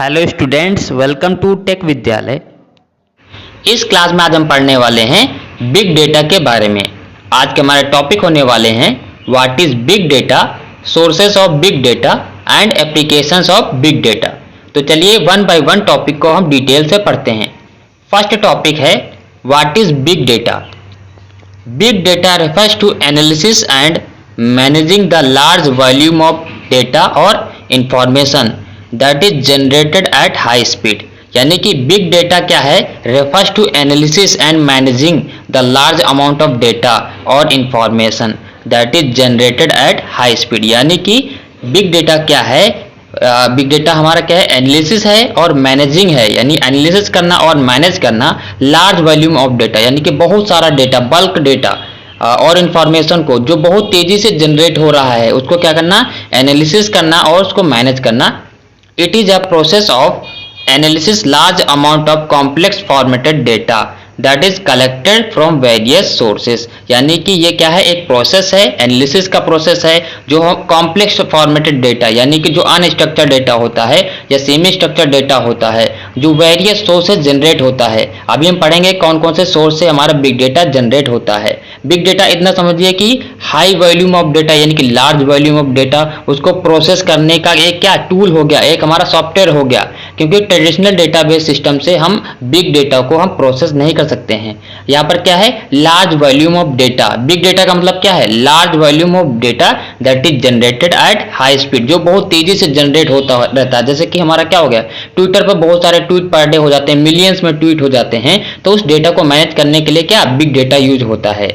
Hello students, welcome to tech Vidyalaya. इस class में आज हम पढ़ने वाले हैं बिग डेटा के बारे में। आज के हमारे टॉपिक होने वाले हैं what is big data, sources of big data and applications of big data. तो चलिए वन बाय वन टॉपिक को हम डिटेल से पढ़ते हैं। फर्स्ट टॉपिक है what is big data. Big data refers to analysis and managing the large volume of data or information that is generated at high speed। यानी कि big data क्या है, refers to analysis and managing the large amount of data or information that is generated at high speed। यानी कि big data क्या है, big data हमारा क्या है, एनालिसिस है और मैनेजिंग है। यानी एनालिसिस करना और मैनेज करना लार्ज वॉल्यूम ऑफ डेटा, यानी कि बहुत सारा डेटा, बल्क डेटा और इंफॉर्मेशन को जो बहुत तेजी से जनरेट हो रहा है उसको क्या करना, एनालिसिस करना और उसको मैनेज करना। It is a process of analysis large amount of complex formatted data that is collected from various sources. यानी कि ये क्या है, एक प्रोसेस है, एनालिसिस का प्रोसेस है जो कॉम्प्लेक्स फॉर्मेटेड डेटा, यानी कि जो अनस्ट्रक्चर डेटा होता है या सेमी स्ट्रक्चर डेटा होता है जो वेरियस सोर्स से जनरेट होता है। अभी हम पढ़ेंगे कौन कौन से सोर्स से हमारा बिग डेटा जनरेट होता है। बिग डेटा इतना समझिए कि हाई वॉल्यूम ऑफ डेटा, यानी कि लार्ज वॉल्यूम ऑफ डेटा, उसको प्रोसेस करने का एक क्या टूल हो गया, एक हमारा सॉफ्टवेयर हो गया। क्योंकि ट्रेडिशनल डेटाबेस सिस्टम से हम बिग डेटा को हम प्रोसेस नहीं कर सकते हैं। यहाँ पर क्या है, large volume of data. Big data का मतलब क्या है, large volume of data that is generated at high speed, जो बहुत तेजी से जनरेट होता रहता है। जैसे कि हमारा क्या हो गया, ट्विटर पर बहुत सारे ट्वीट पर डे हो जाते हैं, मिलियंस में ट्वीट हो जाते हैं, तो उस डेटा को मैनेज करने के लिए क्या बिग डेटा यूज होता है।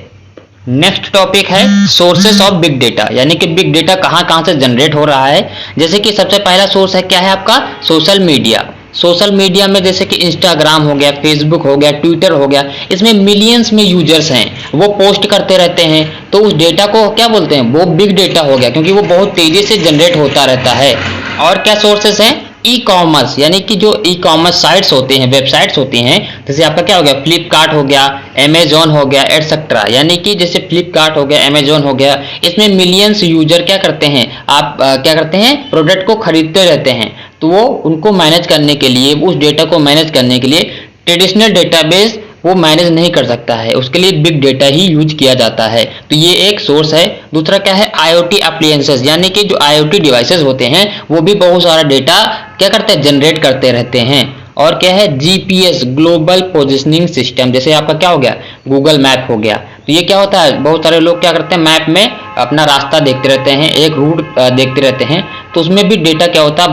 नेक्स्ट टॉपिक है सोर्सेस ऑफ बिग डेटा, यानी कि बिग डेटा कहाँ से जनरेट हो रहा है। जैसे कि सबसे पहला सोर्स है क्या है आपका, सोशल मीडिया। सोशल मीडिया में जैसे कि इंस्टाग्राम हो गया, फेसबुक हो गया, ट्विटर हो गया, इसमें मिलियंस में यूजर्स हैं, वो पोस्ट करते रहते हैं, तो उस डेटा को क्या बोलते हैं, वो बिग डेटा हो गया, क्योंकि वो बहुत तेजी से जनरेट होता रहता है। और क्या सोर्सेस हैं, ई कॉमर्स, यानी कि जो ई कॉमर्स साइट्स होते हैं, वेबसाइट्स होती हैं, जैसे आपका क्या हो गया, फ्लिपकार्ट हो गया, अमेजोन हो गया, एटसेट्रा। यानी कि जैसे फ्लिपकार्ट हो गया, अमेजोन हो गया, इसमें मिलियंस यूजर क्या करते हैं, आप क्या करते हैं, प्रोडक्ट को खरीदते रहते हैं। तो वो उनको मैनेज करने के लिए, उस डेटा को मैनेज करने के लिए ट्रेडिशनल डेटाबेस वो मैनेज नहीं कर सकता है, उसके लिए बिग डेटा ही यूज किया जाता है। तो ये एक सोर्स है। दूसरा क्या है, आईओटी एप्लीकेशंस, यानी कि जो आईओटी डिवाइसेस होते हैं वो भी बहुत सारा डेटा क्या करते हैं, जनरेट करते रहते हैं। और क्या है, जीपीएस, ग्लोबल पोजिशनिंग सिस्टम, जैसे आपका क्या हो गया, गूगल मैप हो गया। तो ये क्या होता है, बहुत सारे लोग क्या करते हैं, मैप में अपना रास्ता देखते रहते हैं, एक रूट देखते रहते हैं, तो उसमें भी डेटा क्या होता है,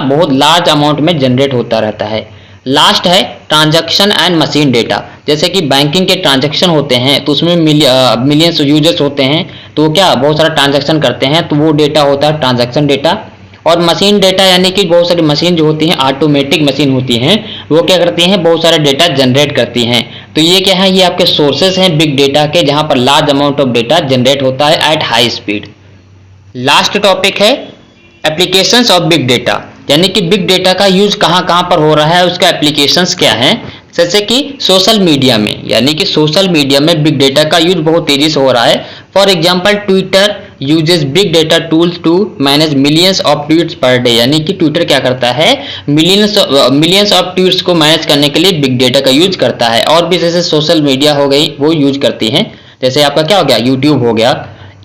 बहुत लार्ज अमाउंट में जनरेट होता रहता है। लास्ट है ट्रांजैक्शन एंड मशीन डेटा, जैसे कि बैंकिंग के ट्रांजैक्शन होते हैं तो उसमें मिलियंस यूजर्स होते हैं, तो क्या बहुत सारा ट्रांजैक्शन करते हैं, तो वो डेटा होता है ट्रांजैक्शन डेटा। और मशीन डेटा, यानी कि बहुत सारी मशीन जो होती हैं, ऑटोमेटिक मशीन होती हैं, वो क्या करती हैं, बहुत सारा डेटा जनरेट करती हैं। तो ये क्या है, ये आपके सोर्सेस हैं बिग डेटा के, जहां पर large amount of data generate होता है at high speed. Last topic है एप्लीकेशंस ऑफ बिग डेटा, यानी कि बिग डेटा का यूज कहाँ पर हो रहा है, उसका एप्लीकेशंस क्या है। जैसे कि सोशल मीडिया में, यानी कि सोशल मीडिया में बिग डेटा का यूज बहुत तेजी से हो रहा है। For example Twitter uses big data tools to manage millions of tweets per day, यानी कि ट्विटर क्या करता है, मिलियंस ऑफ ट्वीट्स को मैनेज करने के लिए बिग डेटा का यूज करता है। और भी जैसे सोशल मीडिया हो गई वो यूज करती हैं, जैसे आपका क्या हो गया, यूट्यूब हो गया।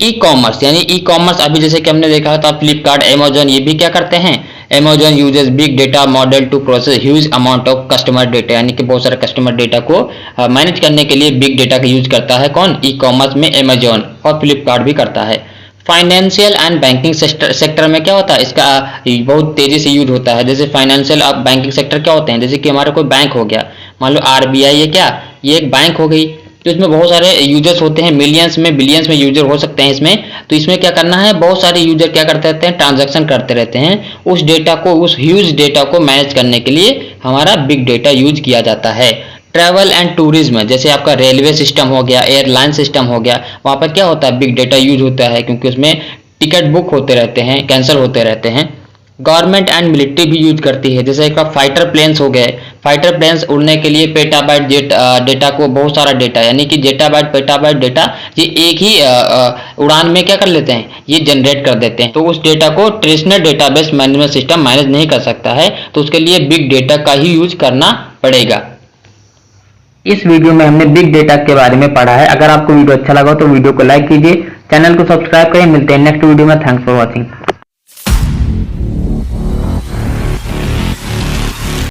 ई कॉमर्स, यानी ई कॉमर्स अभी जैसे कि हमने देखा था फ्लिपकार्ट, अमेजोन, ये भी क्या करते हैं, Amazon uses big data model to process huge amount of customer data, यानी कि बहुत सारे कस्टमर डेटा को मैनेज करने के लिए बिग डेटा का यूज करता है। कौन, ई कॉमर्स में अमेजोन, और फ्लिपकार्ट भी करता है। फाइनेंशियल एंड बैंकिंग सेक्टर में क्या होता है, इसका बहुत तेजी से यूज होता है। जैसे फाइनेंशियल और बैंकिंग सेक्टर क्या होते हैं, जैसे कि हमारा कोई बैंक हो गया, मान लो आरबीआई, ये क्या, ये एक बैंक हो गई, तो इसमें बहुत सारे यूजर्स होते हैं, मिलियंस में बिलियंस में यूजर हो सकते हैं इसमें। तो इसमें क्या करना है, बहुत सारे यूजर क्या करते रहते हैं, ट्रांजैक्शन करते रहते हैं, उस डेटा को, उस ह्यूज डेटा को मैनेज करने के लिए हमारा बिग डेटा यूज किया जाता है। ट्रैवल एंड टूरिज्म, जैसे आपका रेलवे सिस्टम हो गया, एयरलाइन सिस्टम हो गया, वहाँ पर क्या होता है, बिग डेटा यूज होता है, क्योंकि उसमें टिकट बुक होते रहते हैं, कैंसिल होते रहते हैं। गवर्नमेंट एंड मिलिट्री भी यूज करती है, जैसे एक फाइटर प्लेन्स हो गए, फाइटर प्लेन्स उड़ने के लिए पेटाबाइट डेटा को, बहुत सारा डेटा यानी कि जेटाबाइट पेटाबाइट डेटा ये एक ही उड़ान में क्या कर लेते हैं, ये जनरेट कर देते हैं। तो उस डेटा को traditional database management system manage नहीं कर सकता है, तो उसके लिए बिग डेटा का ही यूज करना पड़ेगा। इस वीडियो में हमने बिग डेटा के बारे में पढ़ा है। अगर आपको वीडियो अच्छा लगा तो वीडियो को लाइक कीजिए, चैनल को सब्सक्राइब करें। मिलते हैं नेक्स्ट वीडियो में। Thanks for watching.